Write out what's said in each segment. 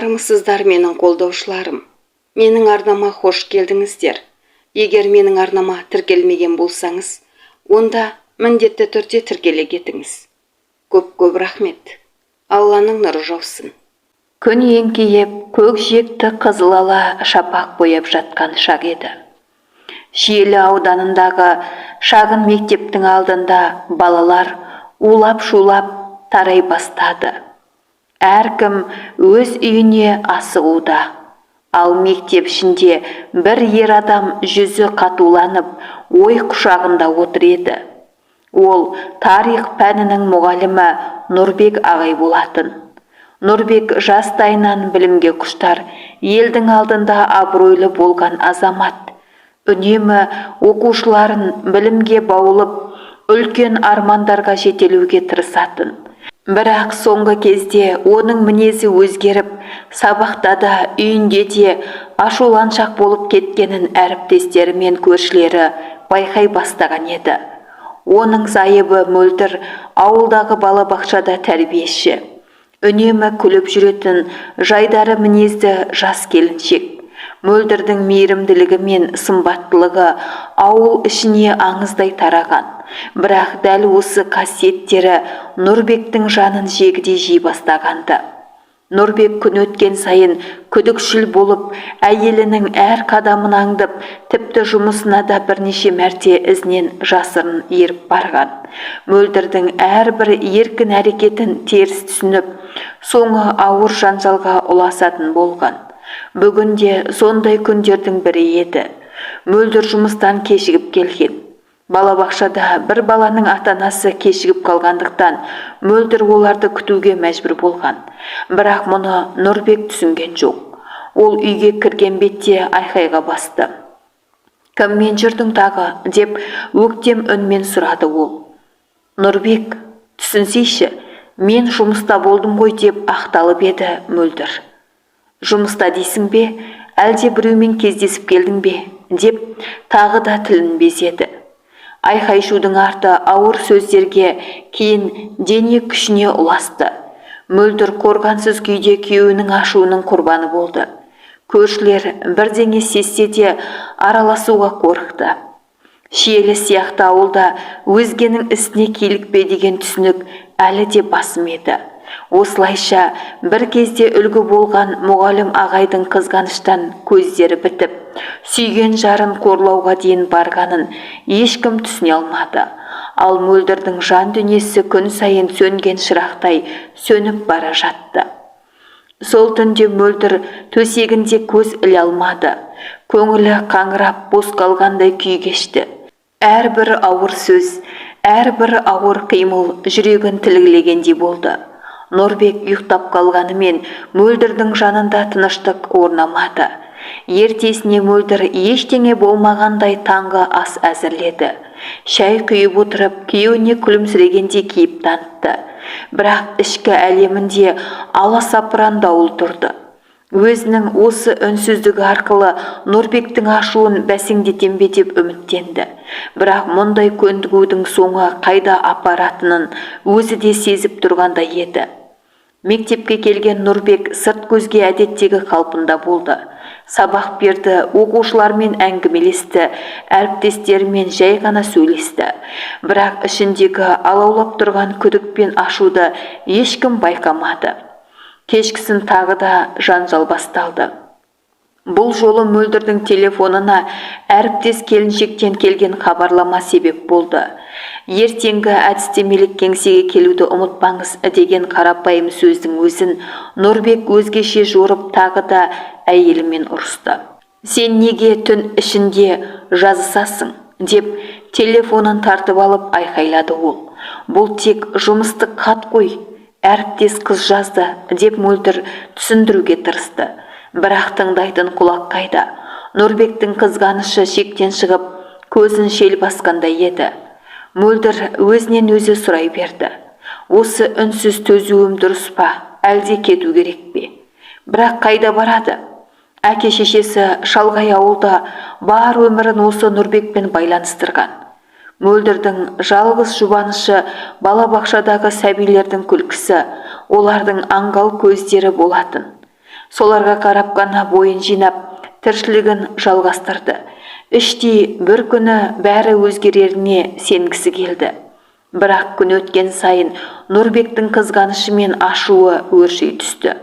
Армысыздар менің қолдаушыларым. Менің арнама хош келдіңіздер. Егер менің арнама тіркелмеген болсаңыз, онда міндетті түрде тіркеле кетіңіз. Көп рахмет. Алланың нұры жаусын. Күн еңкейіп, көкжиекті қызыл ала шапақ бояп жатқан шақ еді. Шиелі ауданындағы шағын мектептің алдында балалар улап-шулап тарай бастады. Әркім өз үйіне асығуда. Ал мектеп ішінде бір ер адам жүзі қатуланып, ой құшағында отыр еді. Ол тарих пәнінің мұғалімі Нұрбек ағай болатын. Нұрбек жастайынан білімге құштар, елдің алдында абыройлы болған азамат. Үнемі оқушыларын білімге баулып, үлкен армандарға жетелеуге тырысатын. Бірақ соңғы кезде оның мінезі өзгеріп, сабақта да, үйінде де ашуланшақ болып кеткенін әріптестері мен көршілері байқай бастаған еді. Оның зайыбы Мөлдір ауылдағы балабақшада тәрбиеші. Үнемі күліп жүретін жайдары мінезді жас келіншек. Мөлдірдің мейірімділігі мен сымбаттылығы ауыл ішіне аңыздай тараған. Бірақ дәл осы қасиеттері Нұрбектің жанын жегідей жей бастағанды. Нұрбек күн өткен сайын күдікшіл болып, әйелінің әр қадамын аңдып, тіпті жұмысына да бірнеше мәрте ізінен жасырын еріп барған. Мөлдірдің әрбір еркін әрекетін теріс түсініп, соңы ауыр жанжалға ұласатын болған. Бүгінде сондай күндердің бірі еді. Мөлдір жұмыстан кешігіп келген. Балабақшада бір баланың ата-анасы кешігіп қалғандықтан Мөлдір оларды күтуге мәжбүр болған. Бірақ мұны Нұрбек түсінген жоқ. Ол үйге кірген бетте айқайға басты. «Кіммен жүрдің тағы?» деп өктем үнмен сұрады ол. «Нұрбек, түсінсейші, мен жұмыста болдым ғой» деп ақталып еді Мөлдір. «Жұмыста дейсің бе, әлде біреумен кездесіп келдің бе?» деп тағы да тілін безеді. Айқай-шудың арты ауыр сөздерге, кейін дене күшіне ұласты. Мөлдір қорғансыз күйде күйеуінің ашуының құрбаны болды. Көршілер бірдеңе сезсе де араласуға қорықты. Шиелі сияқты ауылда өзгенің ісіне килікпе деген түсінік әлі де басым еді. Осылайша бір кезде үлгі болған мұғалім ағайдың қызғаныштан көздері бітіп, сүйген жарын қорлауға дейін барғанын ешкім түсіне алмады. Ал Мөлдірдің жан дүниесі күн сайын сөнген шырақтай сөніп бара жатты. Сол түнде Мөлдір төсегінде көз іле алмады. Көңілі қаңырап бос қалғандай күй кешті. Әрбір ауыр сөз, әрбір ауыр қимыл жүрегін тілгілегендей болды. Нұрбек ұйықтап қалғанымен Мөлдірдің жанында тыныштық орнамады. Ертесіне Мөлдір ештеңе болмағандай таңғы ас әзірледі. Шай құйып отырып, күйеуіне күлімсірегенде кейіп танытты. Бірақ ішкі әлемінде аласапыран дауыл тұрды. Өзінің осы үнсіздігі арқылы Нұрбектің ашуын бәсеңдетем бе деп үміттенді. Бірақ мұндай көндігудің соңы қайда апаратынын өзі де сезіп тұрғандай еді. Мектепке келген Нұрбек сырт көзге әдеттегі қалпында болды. Сабақ берді, оқушылармен әңгімелесті, әріптестерімен жай ғана сөйлесті. Бірақ ішіндегі алаулап тұрған күдік пен ашуды ешкім байқамады. Кешкісін тағы да жанжал басталды. Бұл жолы Мөлдірдің телефонына әріптес келіншектен келген хабарлама себеп болды. «Ертеңгі әдістемелік кеңсеге келуді ұмытпаңыз» деген қарапайым сөздің өзін Нұрбек өзгеше жорып тағы да әйелімен ұрысты. «Сен неге түн ішінде жазысасың?» деп телефонын тартып алып айқайлады ол. «Бұл тек жұмыстық хат қой, әріптес қыз жазды» деп Мөлдір түсіндіруге тырысты. Бірақ тыңдайтын құлақ қайда. Нұрбектің қызғанышы шектен шығып, көзін шел басқандай еді. Мөлдір өзінен өзі сұрай берді. Осы үнсіз төзуім дұрыс па, әлде кету керек пе? Бірақ қайда барады? Әке-шешесі шалғай ауылда бар өмірін осы Нұрбекпен байланыстырған. Мөлдірдің жалғыз жұбанышы балабақшадағы сәбилердің күлкісі, олардың аңғал көздері болатын. Соларға қарап қана бойын жинап, тіршілігін жалғастырды. Іштей бір күні бәрі өзгереріне сенгісі келді. Бірақ күн өткен сайын Нұрбектің қызғанышы мен ашуы өрши түсті.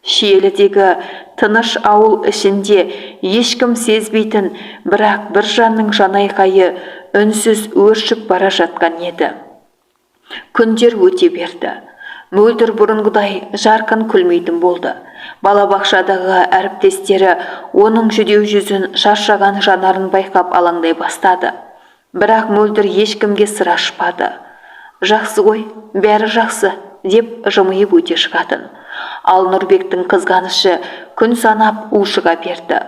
Шиелідегі тыныш ауыл ішінде ешкім сезбейтін, бірақ бір жанның жанайқайы үнсіз өршіп бара жатқан еді. Күндер өте берді. Мөлдір бұрынғыдай жарқын күлмейтін болды. Балабақшадағы әріптестері оның жүдеу жүзін, шаршаған жанарын байқап алаңдай бастады. Бірақ Мөлдір ешкімге сыр ашпады. «Жақсы ғой, бәрі жақсы», деп жымиып өте шығатын. Ал Нұрбектің қызғанышы күн санап ушыға берді.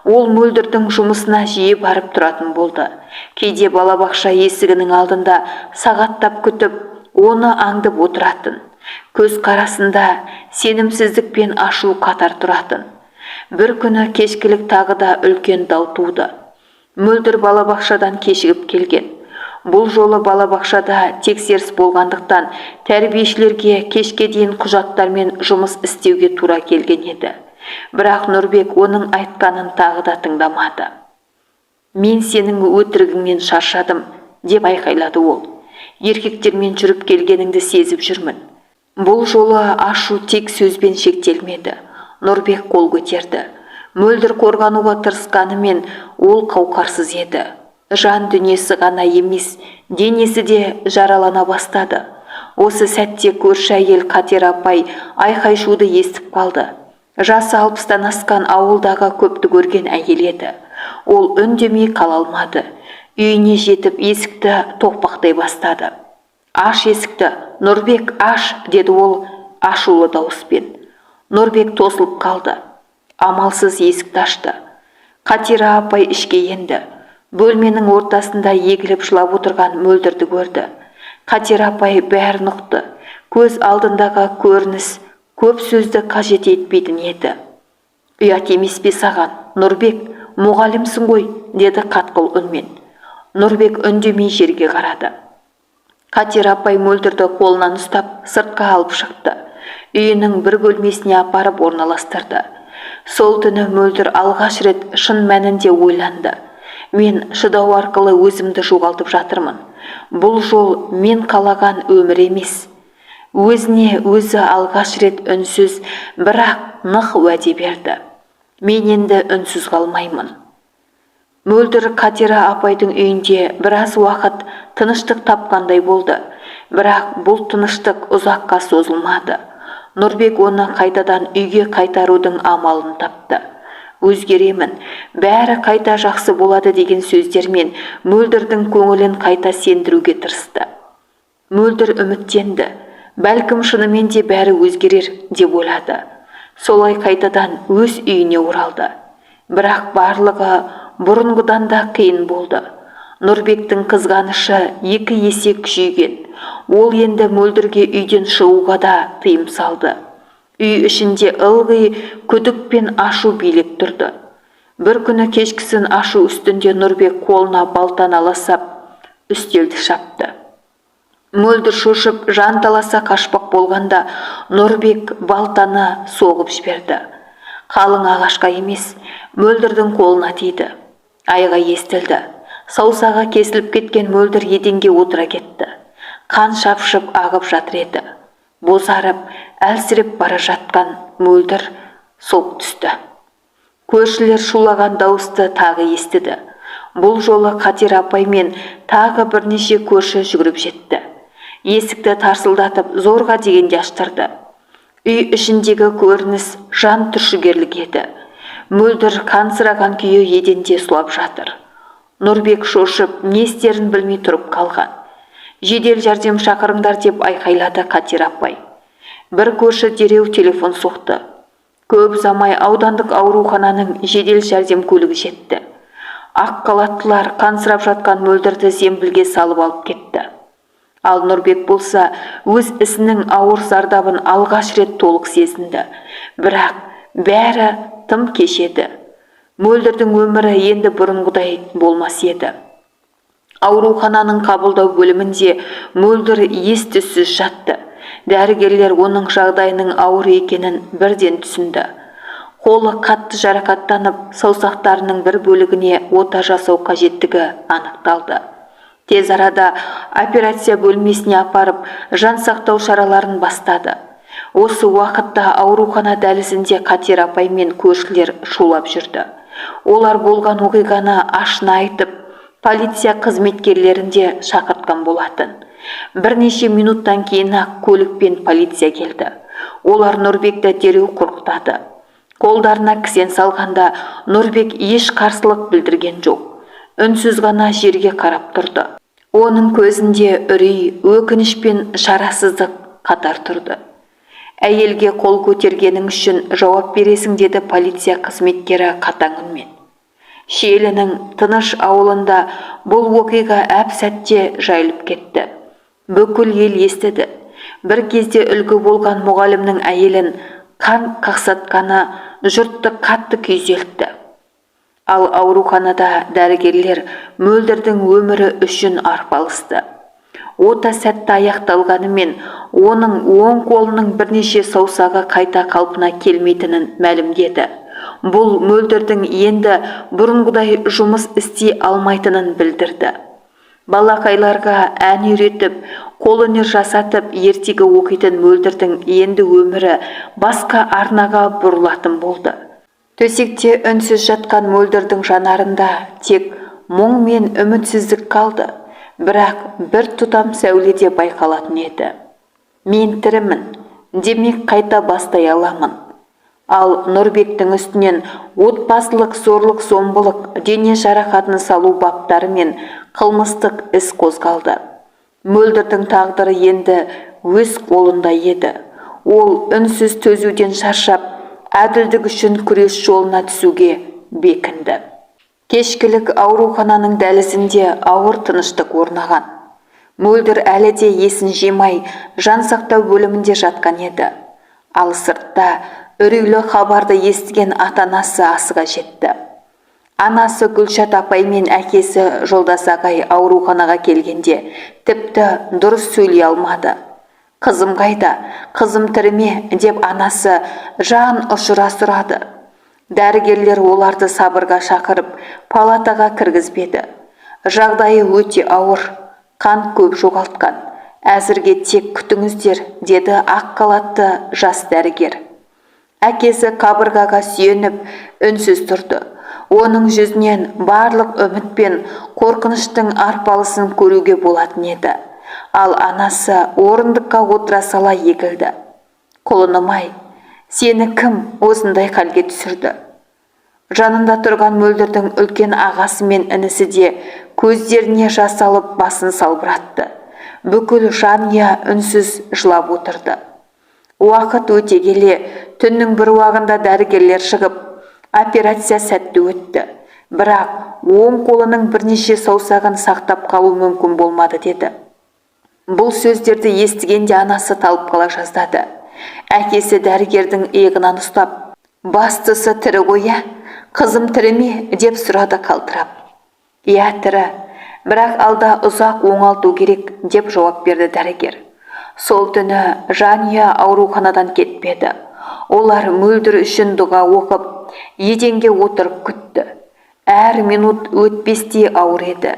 Ол Мөлдірдің жұмысына жиі барып тұратын болды. Кейде балабақша есігінің алдында сағаттап күтіп, оны аңдып отыратын. Көз қарасында сенімсіздік пен ашу қатар тұратын. Бір күні кешкілік тағы да үлкен дау туды. Мөлдір балабақшадан кешігіп келген. Бұл жолы балабақшада тексеріс болғандықтан тәрбиешілерге кешке дейін құжаттармен жұмыс істеуге тура келген еді. Бірақ Нұрбек оның айтқанын тағы да тыңдамады. «Мен сенің өтірігіңнен шаршадым», деп айқайлады ол. «Еркектермен жүріп келгеніңді сезіп жүрмін». Бұл жолы ашу тек сөзбен шектелмеді. Нұрбек қол көтерді. Мөлдір қорғануға тырысқанымен ол қауқарсыз еді. Жан дүниесі ғана емес, денесі де жаралана бастады. Осы сәтте көрші әйел Қатира апай айқай-шуды естіп қалды. Жасы 60-тан асқан ауылдағы көпті көрген әйел еді. Ол үндемей қала алмады. Үйіне жетіп есікті тоқпақтай бастады. «Аш есікті, Нұрбек, аш», деді ол ашулы дауыспен. Нұрбек тосылып қалды. Амалсыз есікті ашты. Қатира апай ішке енді. Бөлменің ортасында егіліп жылап отырған Мөлдірді көрді. Қатира апай бәрін ұқты. Көз алдындағы көрініс көп сөзді қажет етпейтін еді. «Ұят емес пе саған, Нұрбек, мұғалімсің ғой», деді қатқыл үнмен. Нұрбек үндемей жерге қарады. Қатира апай Мөлдірді қолынан ұстап сыртқа алып шықты. Үйінің бір бөлмесіне апарып орналастырды. Сол түні Мөлдір алғаш рет шын мәнінде ойланды. «Мен шыдау арқылы өзімді жоғалтып жатырмын. Бұл жол мен қалаған өмір емес». Өзіне өзі алғаш рет үнсіз, бірақ нық уәде берді. «Мен енді үнсіз қалмаймын». Мөлдір Қатира апайдың үйінде біраз уақыт тыныштық тапқандай болды. Бірақ бұл тыныштық ұзаққа созылмады. Нұрбек оны қайтадан үйге қайтарудың амалын тапты. «Өзгеремін, бәрі қайта жақсы болады» деген сөздермен Мөлдірдің көңілін қайта сендіруге тырысты. Мөлдір үміттенді. Бәлкім шынымен де бәрі өзгерер деп ойлады. Солай қайтадан өз үйіне оралды. Бірақ барлығы бұрынғыдан да қиын болды. Нұрбектің қызғанышы 2 есе күшейген. Ол енді Мөлдірге үйден шығуға да тыйым салды. Үй ішінде ылғи күдік пен ашу билеп тұрды. Бір күні кешкісін ашу үстінде Нұрбек қолына балтаны ала сап, үстелді шапты. Мөлдір шошып жанталаса қашпақ болғанда Нұрбек балтаны соғып жіберді. Қалың ағашқа емес, Мөлдірдің қолына тиді. Айға естілді. Саусағы кесіліп кеткен Мөлдір еденге отыра кетті. Қан шапшып ағып жатыр еді. Бозарып, әлсіреп бара жатқан Мөлдір соқ түсті. Көршілер шулаған дауысты тағы естіді. Бұл жолы Қатира апай мен тағы бірнеше көрші жүгіріп жетті. Есікті тарсылдатып зорға дегенде аштырды. Үй ішіндегі көрініс жан түршігерлік еді. Мөлдір қансыраған күйі еденде сұлап жатыр. Нұрбек шошып, не істерін білмей тұрып қалған. «Жедел жәрдем шақырыңдар» деп айқайлады Қатира апай. Бір көрші дереу телефон соқты. Көп ұзамай аудандық аурухананың жедел жәрдем көлігі жетті. Ақ қалаттылар қансырап жатқан Мөлдірді зембілге салып алып кетті. Ал Нұрбек болса өз ісінің ауыр зардабын алғаш рет толық сезінді. Бірақ бәрі тым кешеді. Мөлдірдің өмірі енді бұрынғыдай болмас еді. Аурухананың қабылдау бөлімінде Мөлдір ес-түссіз жатты. Дәрігерлер оның жағдайының ауыр екенін бірден түсінді. Қолы қатты жарақаттанып, саусақтарының бір бөлігіне ота жасау қажеттігі анықталды. Тез арада операция бөлмесіне апарып, жан сақтау шараларын бастады. Осы уақытта аурухана дәлізінде Қатер апай мен көршілер шулап жүрді. Олар болған оқиғаны ашына айтып, полиция қызметкерлерін де шақыртқан болатын. Бірнеше минуттан кейін-ақ көлік пен полиция келді. Олар Нұрбекті дереу қорқытады. Қолдарына кісен салғанда Нұрбек еш қарсылық білдірген жоқ. Үнсіз ғана жерге қарап тұрды. Оның көзінде үрей, өкініш пен шарасыздық қатар тұрды. Әйелге қол көтергенің үшін жауап бересің, деді полиция қызметкері қатаң үнмен. Шиелінің Тыныш ауылында бұл оқиға әп-сәтте жайылып кетті. Бүкіл ел естіді. Бір кезде үлгі болған мұғалімнің әйелін қан қақсатқаны жұртты қатты күйзелтті. Ал ауруханада дәрігерлер Мөлдірдің өмірі үшін арпалысты. Ота сәтті аяқталғанымен оның оң қолының бірнеше саусағы қайта қалпына келмейтінін мәлімдеді. Бұл Мөлдірдің енді бұрынғыдай жұмыс істей алмайтынын білдірді. Балақайларға ән үйретіп, қолөнер жасатып, ертегі оқитын Мөлдірдің енді өмірі басқа арнаға бұрылатын болды. Төсекте үнсіз жатқан Мөлдірдің жанарында тек мұң мен үмітсіздік қалды. Бірақ бір тұтам сәуледе байқалатын еді. Мен тірімін, демек қайта бастай аламын. Ал Нұрбектің үстінен отбасылық зорлық-зомбылық, дене жарақатын салу баптары мен қылмыстық іс қозғалды. Мөлдірдің тағдыры енді өз қолында еді. Ол үнсіз төзуден шаршап, әділдік үшін күрес жолына түсуге бекінді. Кешкілік аурухананың дәлізінде ауыр тыныштық орнаған. Мөлдір әлі де есін жимай, жан сақтау бөлімінде жатқан еді. Ал сыртта үрейлі хабарды естіген ата-анасы асыға жетті. Анасы Гүлшат апай мен әкесі Жолдас ағай ауруханаға келгенде тіпті дұрыс сөйлей алмады. Қызым қайда, қызым тірі ме деп анасы жан ұшыра сұрады. Дәрігерлер оларды сабырға шақырып, палатаға кіргізбеді. Жағдайы өте ауыр, қан көп жоғалтқан. Әзірге тек күтіңіздер, деді ақ халатты жас дәрігер. Әкесі қабырғаға сүйеніп, үнсіз тұрды. Оның жүзінен барлық үміт пен қорқыныштың арпалысын көруге болатын еді. Ал анасы орындыққа отыра сала егілді. Құлыным-ай, сені кім осындай халге түсірді? Жанында тұрған Мөлдірдің үлкен ағасы мен інісі де көздеріне жас алып басын салбыратты. Бүкіл жанұя үнсіз жылап отырды. Уақыт өте келе, түннің бір уағында дәрігерлер шығып, операция сәтті өтті. Бірақ оң қолының бірнеше саусағын сақтап қалу мүмкін болмады, деді. Бұл сөздерді естігенде анасы талып қала жаздады. Әкесі дәрігердің иығынан ұстап, бастысы тірі ғой, қызым тірі ме деп сұрады қалтырап. Иә, тірі, бірақ алда ұзақ оңалту керек деп жауап берді дәрігер. Сол түні жанұя ауруханадан кетпеді. Олар Мөлдір үшін дұға оқып, еденге отырып күтті. Әр минут өтпестей ауыр еді.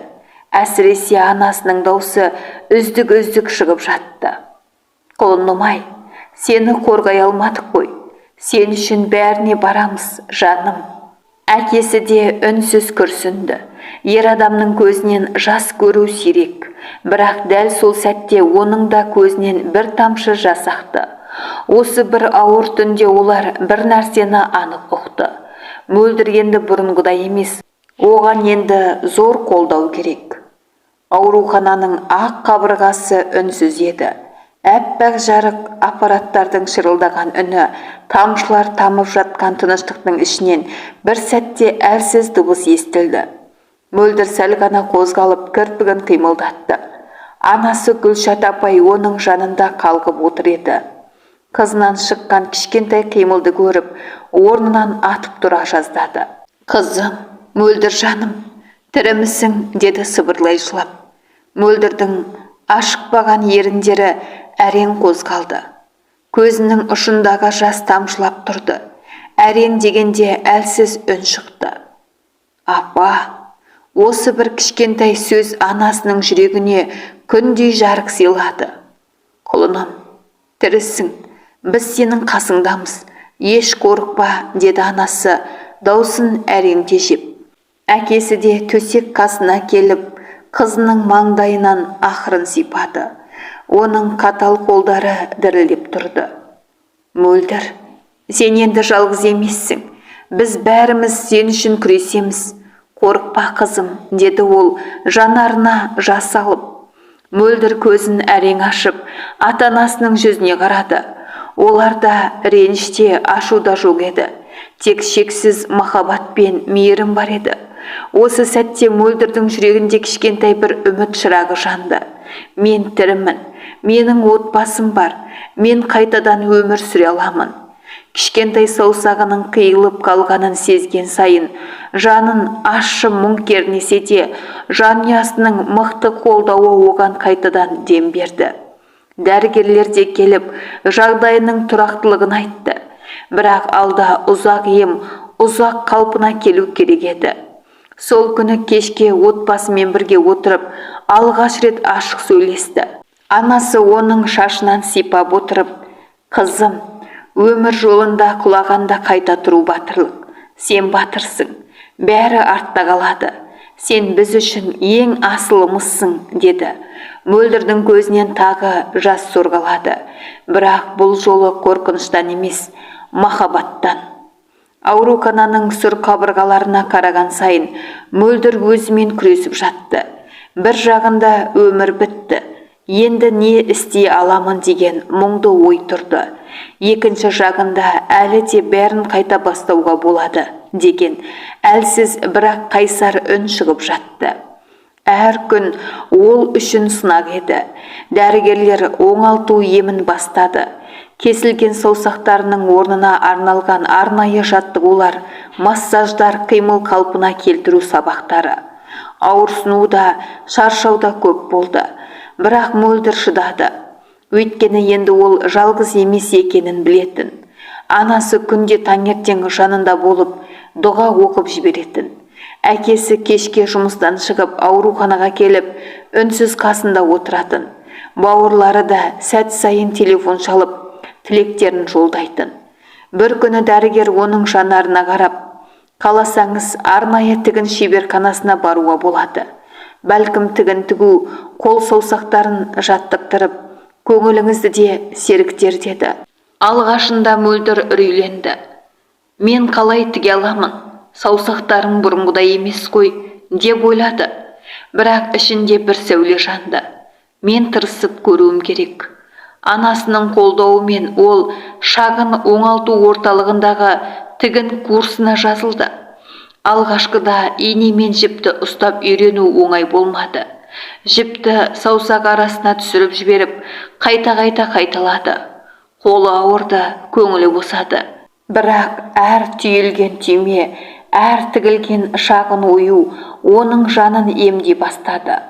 Әсіресе анасының даусы үздік шығып жатты. Құлыным-ай, сені қорғай алмадық қой. Сен үшін бәріне барамыз, жаным. Әкесі де үнсіз күрсінді. Ер адамның көзінен жас көру сирек. Бірақ дәл сол сәтте оның да көзінен бір тамшы жас ақты. Осы бір ауыр түнде олар бір нәрсені анық ұқты. Мөлдір енді бұрынғыдай емес. Оған енді зор қолдау керек. Аурухананың ақ қабырғасы үнсіз еді. Әппақ жарық аппараттардың шырылдаған үні, тамшылар тамып жатқан тыныштықтың ішінен бір сәтте әлсіз дыбыс естілді. Мөлдір сәл ғана қозғалып кірпігін қимылдатты. Анасы Гүлшат апай оның жанында қалғып отыр еді. Қызынан шыққан кішкентай қимылды көріп, орнынан атып тұра жаздады. Қызым, Мөлдір жаным, тірімісің, деді сыбырлай жылап. Мөлдірдің ашықпаған еріндері әрең қозғалды. Көзінің ұшындағы жас тамшылап тұрды. Әрең дегенде әлсіз үн шықты. Апа, осы бір кішкентай сөз анасының жүрегіне күндей жарық сыйлады. Құлыным, тірісің, біз сенің қасыңдамыз, еш қорықпа, деді анасы даусын әрең тежеп. Әкесі де төсек қасына келіп, қызының маңдайынан ақырын сипады. Оның қатал қолдары дірілдеп тұрды. Мөлдір, сен енді жалғыз емессің. Біз бәріміз сен үшін күресеміз. Қорықпа қызым, деді ол жанарына жас алып. Мөлдір көзін әрең ашып, ата-анасының жүзіне қарады. Оларда реніште, ашуда жоқ еді. Тек шексіз махаббат пен мейірім бар еді. Осы сәтте Мөлдірдің жүрегінде кішкентай бір үміт шырағы жанды. Мен тірімін, менің отбасым бар, мен қайтадан өмір сүре аламын. Кішкентай саусағының қиылып қалғанын сезген сайын, жанын ащы мұң кернесе де, жанұясының мықты қолдауы оған қайтадан дем берді. Дәрігерлер де келіп, жағдайының тұрақтылығын айтты. Бірақ алда ұзақ ем, ұзақ қалпына келу керек еді. Сол күні кешке отбасымен бірге отырып, алғаш рет ашық сөйлесті. Анасы оның шашынан сипап отырып, қызым, өмір жолында құлағанда қайта тұру батырлық. Сен батырсың, бәрі артта қалады. Сен біз үшін ең асылымызсың, деді. Мөлдірдің көзінен тағы жас сорғалады. Бірақ бұл жолы қорқыныштан емес, махаббаттан. Аурухананың сүр қабырғаларына қараған сайын, Мөлдір өзімен күресіп жатты. Бір жағында өмір бітті. Енді не істей аламын деген мұңды ой тұрды. Екінші жағында әлі де бәрін қайта бастауға болады деген әлсіз бірақ қайсар үн шығып жатты. Әр күн ол үшін сынақ еді. Дәрігерлер оңалту емін бастады. Кесілген саусақтарының орнына арналған арнайы жаттығулар, массаждар, қимыл қалпына келтіру сабақтары. Ауырсыну да, шаршау да көп болды. Бірақ Мөлдір шыдады. Өйткені енді ол жалғыз емес екенін білетін. Анасы күнде таңертең жанында болып, дұға оқып жіберетін. Әкесі кешке жұмыстан шығып, ауруханаға келіп, үнсіз қасында отыратын. Бауырлары да сәт сайын телефон шалып, тілектерін жолдайтын. Бір күні дәрігер оның жанарына қарап, қаласаңыз арнайы тігін шеберханасына баруға болады. Бәлкім тігін тігу, қол саусақтарын жаттықтырып, көңіліңізді де серіктер, деді. Алғашында Мөлдір үрейленді. Мен қалай тіге аламын? Саусақтарың бұрынғыдай емес қой, деп ойлады. Бірақ ішінде бір сәуле жанды. Мен тырысып көруім керек. Анасының қолдауымен ол шағын оңалту орталығындағы тігін курсына жазылды. Алғашқыда ине мен жіпті ұстап үйрену оңай болмады. Жіпті саусақ арасына түсіріп жіберіп, қайта-қайта қайталады. Қолы ауырды, көңілі босады. Бірақ әр түйілген түйме, әр тігілген шағын ою оның жанын емдей бастады.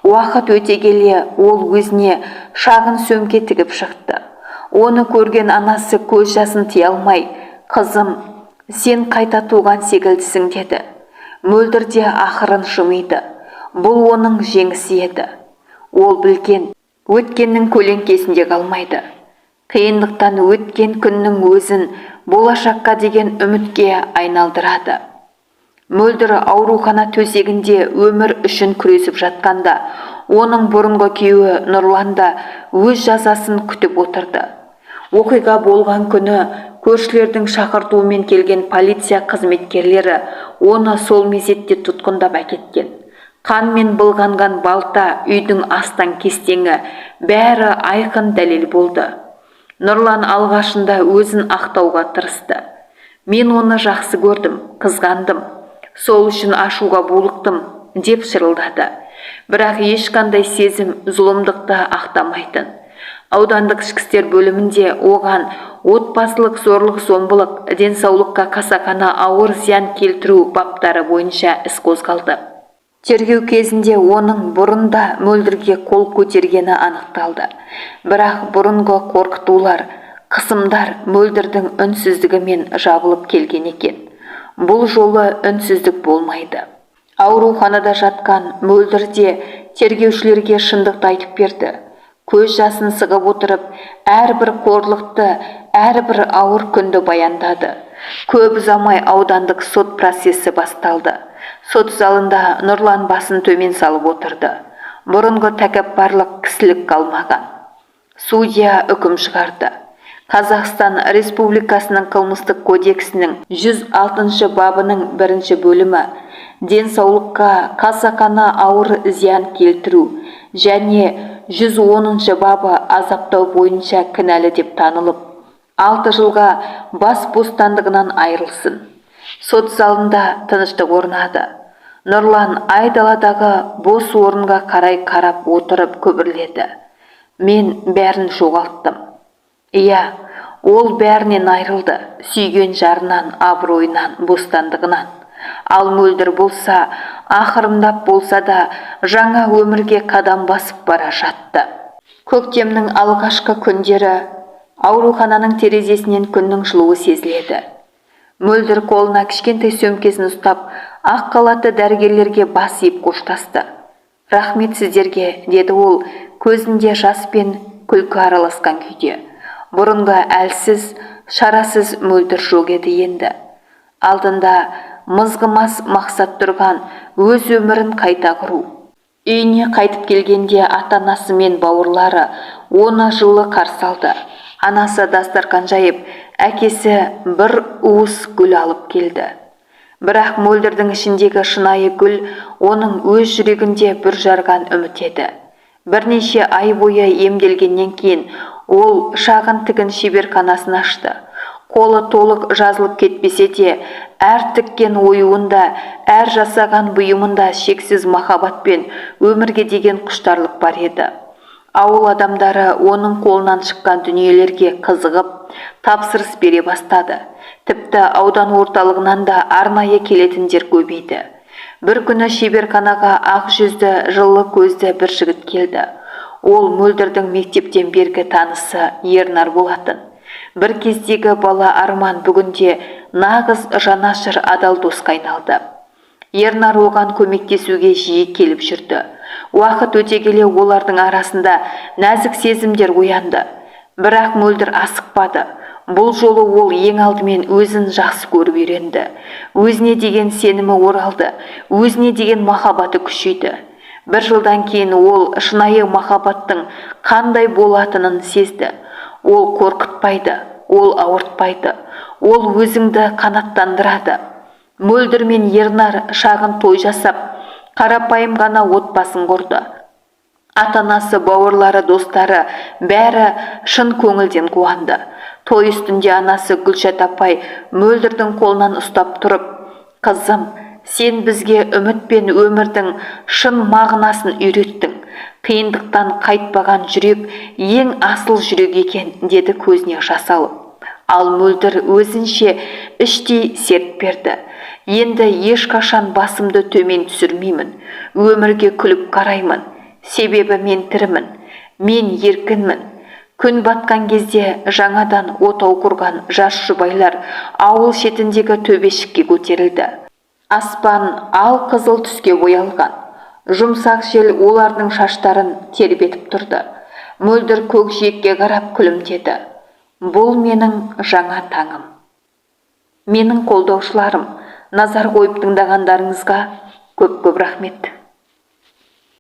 Уақыт өте келе ол өзіне шағын сөмке тігіп шықты. Оны көрген анасы көз жасын тия алмай, қызым, сен қайта туған секілдісің, деді. Мөлдір де ақырын жымиды. Бұл оның жеңісі еді. Ол білген, өткеннің көлеңкесінде қалмайды. Қиындықтан өткен күннің өзін болашаққа деген үмітке айналдырады. Мөлдір аурухана төсегінде өмір үшін күресіп жатқанда, оның бұрынғы күйеуі Нұрлан да өз жазасын күтіп отырды. Оқиға болған күні көршілердің шақыртуымен келген полиция қызметкерлері оны сол мезетте тұтқындап әкеткен. Қанмен былғанған балта, үйдің астан кестеңі, бәрі айқын дәлел болды. Нұрлан алғашында өзін ақтауға тырысты. Мен оны жақсы көрдім, қызғандым. Сол үшін ашуға булықтым, деп шырылдады. Бірақ ешқандай сезім зұлымдықты ақтамайтын. Аудандық ішкі істер бөлімінде оған отбасылық зорлық-зомбылық, денсаулыққа қасақана ауыр зиян келтіру баптары бойынша іс қозғалды. Тергеу кезінде оның бұрында Мөлдірге қол көтергені анықталды. Бірақ бұрынғы қорқытулар, Қысымдар мөлдірдің үнсіздігімен жабылып келген екен. Бұл жолы үнсіздік болмайды. Ауруханада жатқан мөлдір де тергеушілерге шындықты айтып берді. Көз жасын сығып отырып, әрбір қорлықты, әрбір ауыр күнді баяндады. Көп ұзамай аудандық сот процесі басталды. Сот залында Нұрлан басын төмен салып отырды. Бұрынғы тәкаппарлық, кісілік қалмаған. Судья үкім шығарды. Қазақстан Республикасының қылмыстық кодексінің 106 бабының 1 бөлімі денсаулыққа қасақана ауыр зиян келтіру және 110 бабы азаптау бойынша кінәлі деп танылып, 6 жылға бас бостандығынан айырылсын. Сот залында тыныштық орнады. Нұрлан айдаладағы бос орынға қарай қарап отырып күбірледі. Мен бәрін жоғалттым. Иә, ол бәрінен айырылды, сүйген жарынан, абыройынан, бостандығынан. Ал мөлдір болса, ақырындап болса да, жаңа өмірге қадам басып бара жатты. Көктемнің алғашқы күндері аурухананың терезесінен күннің жылуы сезіледі. Мөлдір қолына кішкентай сөмкесін ұстап, ақ халатты дәрігерлерге бас иіп қоштасты. Рахмет сіздерге, деді ол, көзінде жас пен күлкі араласқан күйде. Бұрынғы әлсіз, шарасыз мөлдір жоқ еді енді. Алдында мызғымас мақсат тұрған өз өмірін қайта құру. Үйіне қайтып келгенде ата-анасы мен бауырлары оны жылы қарсы алды. Анасы дастархан жайып, әкесі бір уыс гүл алып келді. Бірақ мөлдірдің ішіндегі шынайы гүл оның өз жүрегінде бір жарған үміт еді. Бірнеше ай бойы емделгеннен кейін ол шағын тігін шеберханасын ашты. Қолы толық жазылып кетпесе де, әр тіккен оюында, әр жасаған бұйымында шексіз махаббат пен өмірге деген құштарлық бар еді. Ауыл адамдары оның қолынан шыққан дүниелерге қызығып, тапсырыс бере бастады. Тіпті аудан орталығынан да арнайы келетіндер көбейді. Бір күні шеберханаға ақ жүзді, жылы көзді бір жігіт келді. Ол мөлдірдің мектептен бергі танысы Ернар болатын. Бір кездегі бала арман бүгінде нағыз жанашыр адал досқа айналды. Ернар оған көмектесуге жиі келіп жүрді. Уақыт өте келе олардың арасында нәзік сезімдер оянды. Бірақ мөлдір асықпады. Бұл жолы ол ең алдымен өзін жақсы көріп үйренді. Өзіне деген сенімі оралды. Өзіне деген махаббаты күшейді. Бір жылдан кейін ол шынайы махаббаттың қандай болатынын сезді. Ол қорқытпайды, ол ауыртпайды, ол өзіңді қанаттандырады. Мөлдір мен Ернар шағын той жасап, қарапайым ғана отбасын құрды. Ата-анасы, бауырлары, достары бәрі шын көңілден қуанды. Той үстінде анасы Гүлшат апай мөлдірдің қолынан ұстап тұрып, «Қызым, сен бізге үміт пен өмірдің шын мағынасын үйреттің. Қиындықтан қайтпаған жүрек ең асыл жүрек екен», деді көзіне жас алып. Ал мөлдір өзінше іштей серт берді. «Енді ешқашан басымды төмен түсірмеймін. Өмірге күліп қараймын. Себебі мен тірімін. Мен еркінмін». Күн батқан кезде жаңадан отау құрған жас жұбайлар ауыл шетіндегі төбешікке көтерілді. Аспан ал қызыл түске боялған. Жұмсақ жел олардың шаштарын тербетіп тұрды. Мөлдір көкжиекке қарап күлімдеді. «Бұл менің жаңа таңым». Менің қолдаушыларым, назар қойып тыңдағандарыңызға көп-көп рахмет.